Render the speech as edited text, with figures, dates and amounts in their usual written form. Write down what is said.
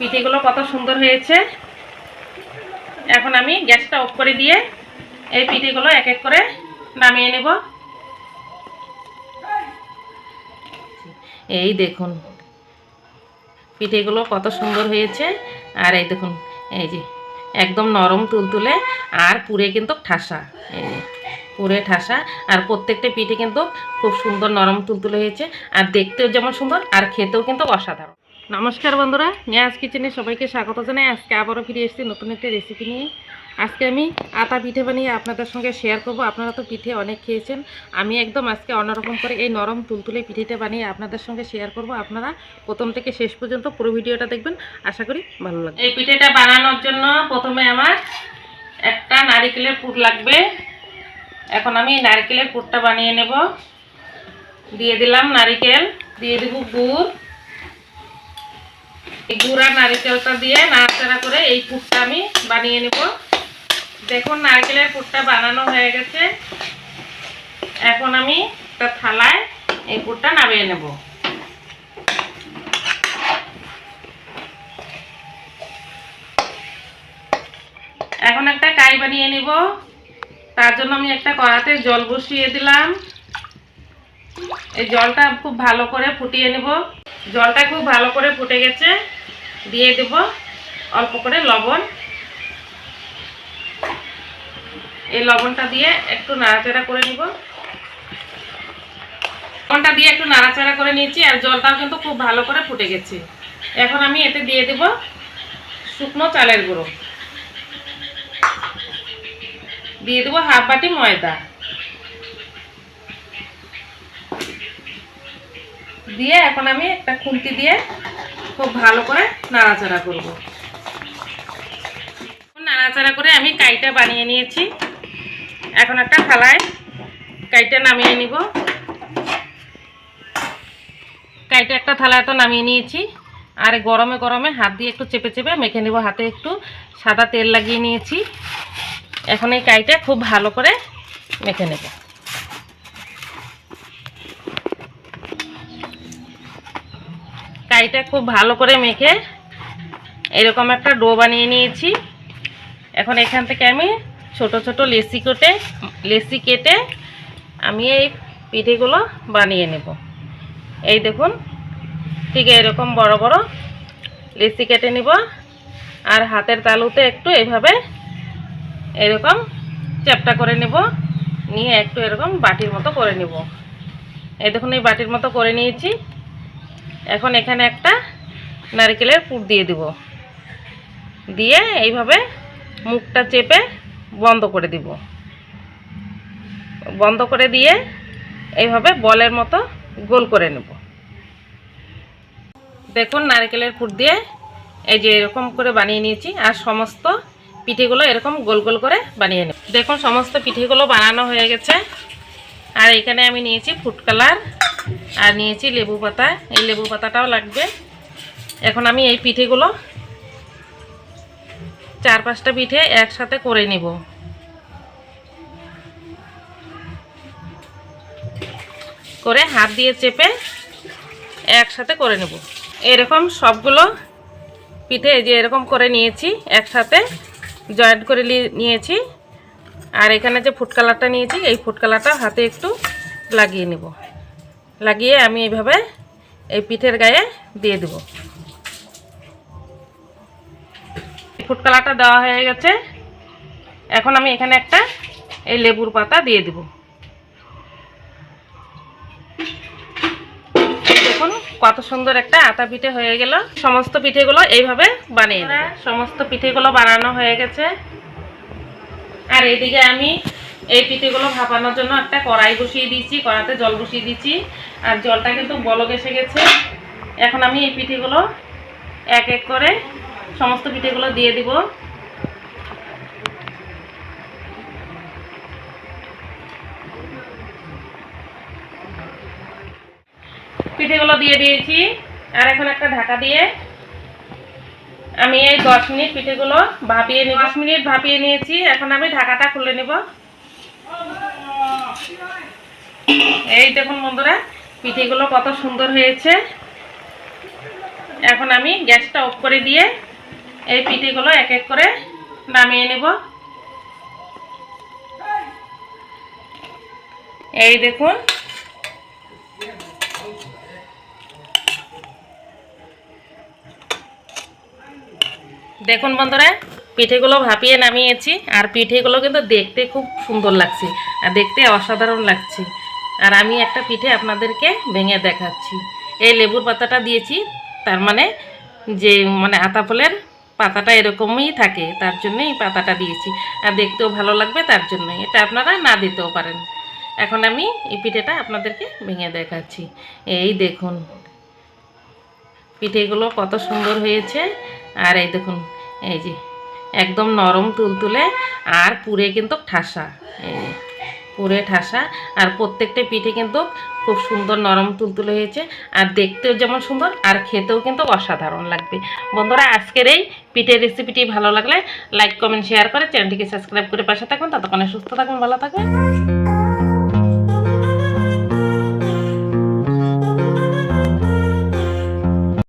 পিঠেগুলো কত সুন্দর হয়েছে। এখন আমি গ্যাসটা অফ করে দিয়ে এই পিঠেগুলো এক এক করে নামিয়ে নেব। এই দেখুন পিঠেগুলো কত সুন্দর হয়েছে। আর এই দেখুন এই যে একদম নরম তুলতুলে আর পুরে কিন্তু ঠাসা, এই যে পুরে ঠাসা। আর প্রত্যেকটা পিঠে কিন্তু খুব সুন্দর নরম তুলতুলে হয়েছে, আর দেখতেও যেমন সুন্দর আর খেতেও কিন্তু অসাধারণ। নমস্কার বন্ধুরা, নিয়াজ কিচেনে সবাইকে স্বাগত জানাই। আজকে আবারও ফিরে এসেছি নতুন একটা রেসিপি নিয়ে। আজকে আমি আটা পিঠে বানিয়ে আপনাদের সঙ্গে শেয়ার করব। আপনারা তো পিঠে অনেক খেয়েছেন, আমি একদম আজকে অন্যরকম করে এই নরম তুলতুলে পিঠেটা বানিয়ে আপনাদের সঙ্গে শেয়ার করব। আপনারা প্রথম থেকে শেষ পর্যন্ত পুরো ভিডিওটা দেখবেন, আশা করি ভালো লাগবে। এই পিঠেটা বানানোর জন্য প্রথমে আমার একটা নারকেলের পুর লাগবে। এখন আমি নারকেলের পুরটা বানিয়ে নেব। দিয়ে দিলাম নারকেল, দিয়ে দেব গুড়। এই গুড় আর নারকেলটা দিয়ে নাড়াচাড়া করে এই পুরটা আমি বানিয়ে নেব। দেখুন নারকেলের পুরটা বানানো হয়ে গেছে। এখন আমি একটা থালায় এই পুরটা নামিয়ে নেব। এখন একটা কাই বানিয়ে নেব। তার জন্য আমি একটা কড়াতে জল বসিয়ে দিলাম। এই জলটা খুব ভালো করে ফুটিয়ে নেব। জলটা খুব ভালো করে ফুটে গেছে, দিয়ে দেব অল্প করে লবণ। এই লবণটা দিয়ে একটু নাড়াচাড়া করে নিব। লবণটা দিয়ে একটু নাড়াচাড়া করে নিয়েছি, আর জলটাও কিন্তু খুব ভালো করে ফুটে গেছে। এখন আমি এতে দিয়ে দেব শুকনো চালের গুঁড়ো, দিয়ে দেবো হাফ বাটি ময়দা, দিয়ে এখন আমি একটা খুন্তি দিয়ে খুব ভালো করে নাড়াচাড়া করব। নাড়াচাড়া করে আমি কাইটা বানিয়ে নিয়েছি। এখন একটা থালায় কাইটা নামিয়ে নিব। কাইটা একটা থালায় তো নামিয়ে নিয়েছি। আর গরমে গরমে হাত দিয়ে একটু চেপে চেপে মেখে নেব। হাতে একটু সাদা তেল লাগিয়ে নিয়েছি। এখন এই কাইটা খুব ভালো করে মেখে নেব। কাইটা খুব ভালো করে মেখে এরকম একটা ডো বানিয়ে নিয়েছি। এখন এখান থেকে আমি ছোট ছোট লেচি কেটে আমি এই পিঠেগুলো বানিয়ে নেব। এই দেখুন ঠিক এরকম বড় বড় লেচি কেটে নিব। আর হাতের তালুতে একটু এইভাবে এরকম চ্যাপটা করে নেব, নিয়ে একটু এরকম বাটির মতো করে নেব। এই দেখুন এই বাটির মতো করে নিয়েছি। এখন এখানে একটা নারকেলের পুর দিয়ে দিব, দিয়ে এইভাবে মুখটা চেপে বন্ধ করে দিব। বন্ধ করে দিয়ে এইভাবে বলের মতো গোল করে নেব। দেখুন নারকেলের পুর দিয়ে এই যে এরকম করে বানিয়ে নিয়েছি। আর সমস্ত পিঠেগুলো এরকম গোল গোল করে বানিয়ে নেব। দেখুন সমস্ত পিঠেগুলো বানানো হয়ে গেছে। আর এখানে আমি নিয়েছি ফুড কালার আর নিয়েছি লেবু পাতা। এই লেবু পাতাটাও লাগবে। এখন আমি এই পিঠেগুলো 4-5টা পিঠে একসাথে করে নিব। করে হাত দিয়ে চেপে একসাথে করে নেব। এরকম সবগুলো পিঠে এই যে এরকম করে নিয়েছি, একসাথে জয়েন্ট করে নিয়েছি। আর এখানে যে ফুড কালারটা নিয়েছি, এই ফুড কালারটা হাতে একটু লাগিয়ে নেব। লাগিয়ে আমি এইভাবে এই পিঠের গায়ে দিয়ে দেব। ফুড কালারটা দেওয়া হয়ে গেছে। এখন আমি এখানে একটা এই লেবুর পাতা দিয়ে দেব। দেখুন কত সুন্দর একটা আটা পিঠে হয়ে গেল। সমস্ত পিঠেগুলো এইভাবে বানিয়ে নেব। সমস্ত পিঠেগুলো বানানো হয়ে গেছে। আর এদিকে আমি এই পিঠেগুলো ভাপানোর জন্য একটা কড়াই বসিয়ে দিয়েছি। কড়াতে জল বসিয়ে দিয়েছি, আর জলটা কিন্তু বলক এসে গেছে। এখন আমি এই পিঠেগুলো এক এক করে সমস্ত পিঠেগুলো দিয়ে দিব। পিঠেগুলো দিয়ে দিয়েছি। আর এখন একটা ঢাকা দিয়ে আমি এই 10 মিনিট পিঠেগুলো ভাপিয়ে নেব। 10 মিনিট ভাপিয়ে নিয়েছি। এখন আমি ঢাকাটা খুলে নেব। এই দেখুন বন্ধুরা পিঠেগুলো কত সুন্দর হয়েছে। এখন আমি গ্যাসটা অফ করে দিয়ে এই পিঠেগুলো এক এক করে নামিয়ে নেব। এই দেখুন, দেখুন বন্ধুরা, পিঠেগুলো ভাপিয়ে নামিয়েছি। আর পিঠেগুলো কিন্তু দেখতে খুব সুন্দর লাগছে আর দেখতে অসাধারণ লাগছে। আর আমি একটা পিঠে আপনাদেরকে ভেঙে দেখাচ্ছি। এই লেবুর পাতাটা দিয়েছি, তার মানে যে আতা ফলের পাতাটা এরকমই থাকে, তার জন্যই এই পাতাটা দিয়েছি। আর দেখতেও ভালো লাগবে, তার জন্যই। এটা আপনারা না দিতেও পারেন। এখন আমি এই পিঠেটা আপনাদেরকে ভেঙে দেখাচ্ছি। এই দেখুন, পিঠেগুলো কত সুন্দর হয়েছে। আর এই দেখুন, এই যে একদম নরম তুলতুলে আর পুরে কিন্তু ঠাসা, এই যে পুরে ঠাসা। আর প্রত্যেকটা পিঠে কিন্তু খুব সুন্দর নরম তুলতুলে হয়েছে। আর দেখতেও যেমন সুন্দর আর খেতেও কিন্তু অসাধারণ লাগবে। বন্ধুরা, আজকের এই পিঠের রেসিপিটি ভালো লাগলে লাইক কমেন্ট শেয়ার করে চ্যানেলটিকে সাবস্ক্রাইব করে পাশে থাকবেন। ততক্ষণে সুস্থ থাকবেন, ভালো থাকবেন।